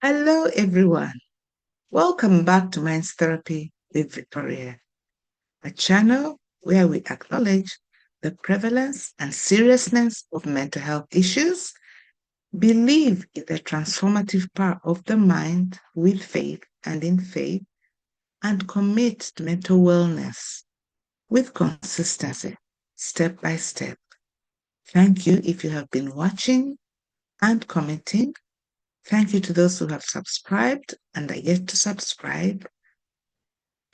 Hello, everyone. Welcome back to Minds Therapy with Victoria, a channel where we acknowledge the prevalence and seriousness of mental health issues, believe in the transformative power of the mind with faith and in faith, and commit to mental wellness with consistency, step by step. Thank you if you have been watching and commenting. Thank you to those who have subscribed and are yet to subscribe.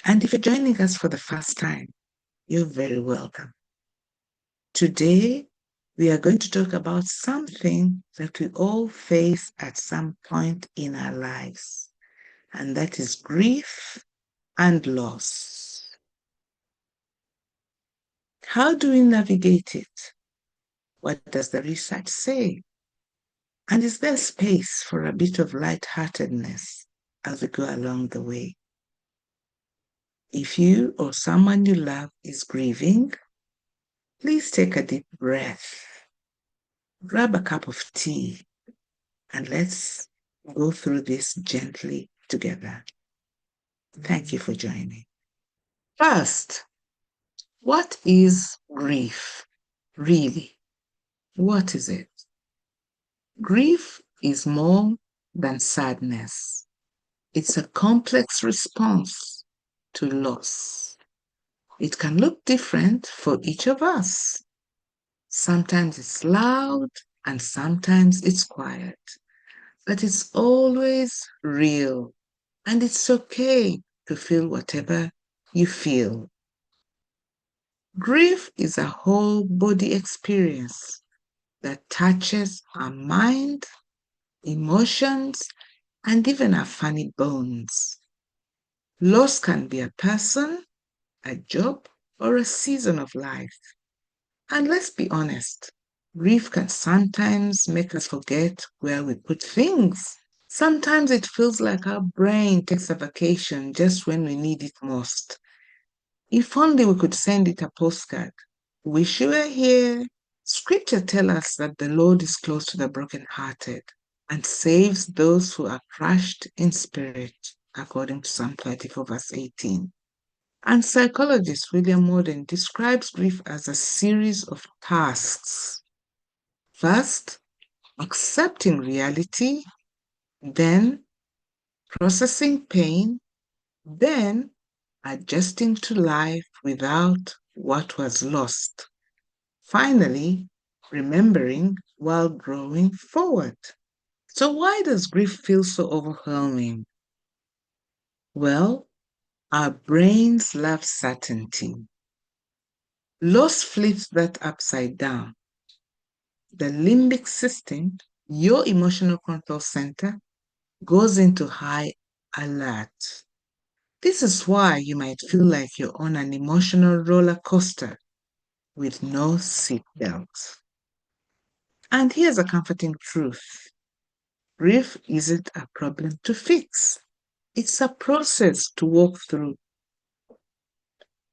And if you're joining us for the first time, you're very welcome. Today, we are going to talk about something that we all face at some point in our lives, and that is grief and loss. How do we navigate it? What does the research say? And is there space for a bit of lightheartedness as we go along the way? If you or someone you love is grieving, please take a deep breath, grab a cup of tea, and let's go through this gently together. Thank you for joining. First, what is grief? Really, what is it? Grief is more than sadness. It's a complex response to loss. It can look different for each of us. Sometimes it's loud and sometimes it's quiet, but it's always real. And it's okay to feel whatever you feel. Grief is a whole body experience that touches our mind, emotions, and even our funny bones. Loss can be a person, a job, or a season of life. And let's be honest, grief can sometimes make us forget where we put things. Sometimes it feels like our brain takes a vacation just when we need it most. If only we could send it a postcard. Wish you were here. Scripture tells us that the Lord is close to the brokenhearted and saves those who are crushed in spirit, according to Psalm 34, verse 18. And psychologist William Morden describes grief as a series of tasks. First, accepting reality, then processing pain, then adjusting to life without what was lost. Finally, remembering while growing forward. So why does grief feel so overwhelming? Well, our brains love certainty. Loss flips that upside down. The limbic system, your emotional control center, goes into high alert. This is why you might feel like you're on an emotional roller coaster with no seatbelt. And here's a comforting truth. Grief isn't a problem to fix. It's a process to walk through.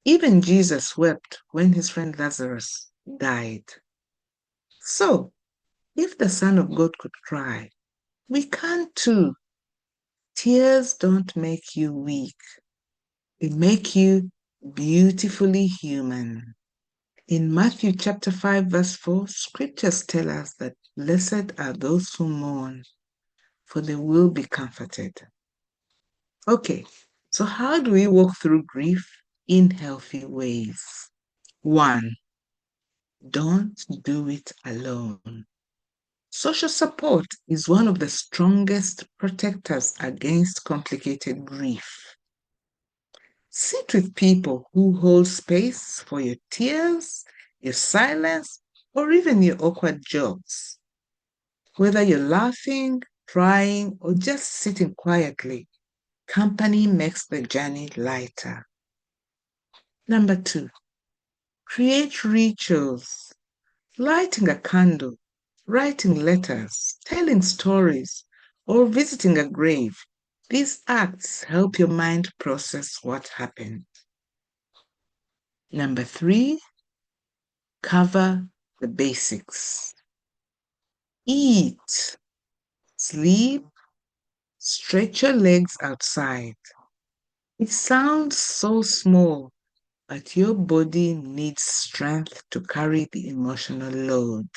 Even Jesus wept when his friend Lazarus died. So, if the Son of God could cry, we can too. Tears don't make you weak. They make you beautifully human. In Matthew chapter 5, verse 4, scriptures tell us that blessed are those who mourn, for they will be comforted. Okay, so how do we walk through grief in healthy ways? One, don't do it alone. Social support is one of the strongest protectors against complicated grief. Sit with people who hold space for your tears, your silence, or even your awkward jokes. Whether you're laughing, crying, or just sitting quietly, company makes the journey lighter. Number two, create rituals. Lighting a candle, writing letters, telling stories, or visiting a grave. These acts help your mind process what happened. Number three, cover the basics. Eat, sleep, Stretch your legs outside. It sounds so small, but your body needs strength to carry the emotional load.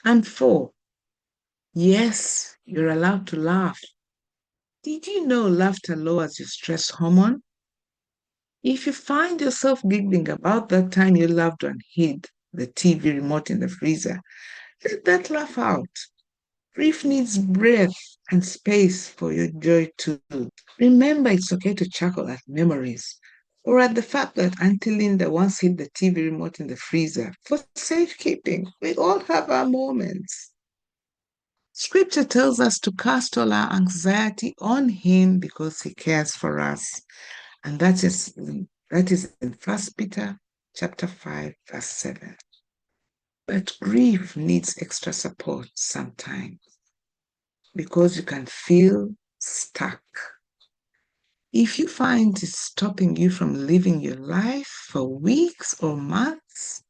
And 4, yes, you're allowed to laugh. Did you know laughter lowers your stress hormone? If you find yourself giggling about that time your loved one hid the TV remote in the freezer, let that laugh out. Grief needs breath and space for your joy too. Remember, it's okay to chuckle at memories or at the fact that Auntie Linda once hid the TV remote in the freezer for safekeeping. We all have our moments. Scripture tells us to cast all our anxiety on Him because He cares for us. And that is in 1 Peter chapter 5, verse 7. But grief needs extra support sometimes because you can feel stuck. If you find it's stopping you from living your life for weeks or months,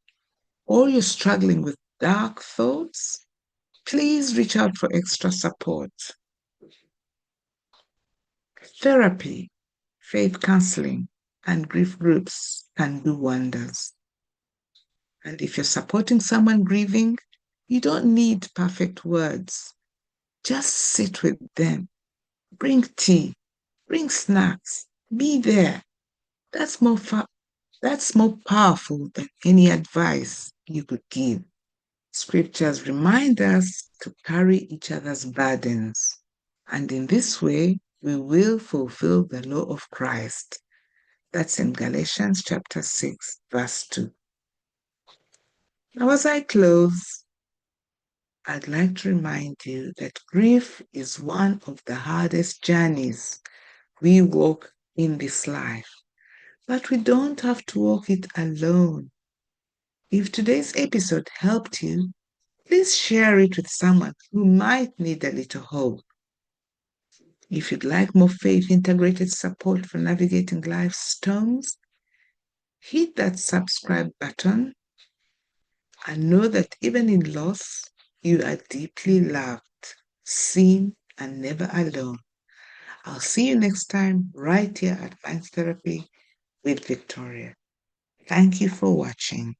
or you're struggling with dark thoughts, please reach out for extra support. Therapy, faith counseling, and grief groups can do wonders. And if you're supporting someone grieving, you don't need perfect words. Just sit with them. Bring tea, bring snacks, be there. That's more powerful than any advice you could give. Scriptures remind us to carry each other's burdens, and in this way, we will fulfill the law of Christ. That's in Galatians chapter 6, verse 2. Now, as I close, I'd like to remind you that grief is one of the hardest journeys we walk in this life, but we don't have to walk it alone. If today's episode helped you, please share it with someone who might need a little hope. If you'd like more faith integrated support for navigating life's storms, hit that subscribe button and know that even in loss, you are deeply loved, seen, and never alone. I'll see you next time right here at Mind Therapy with Victoria. Thank you for watching.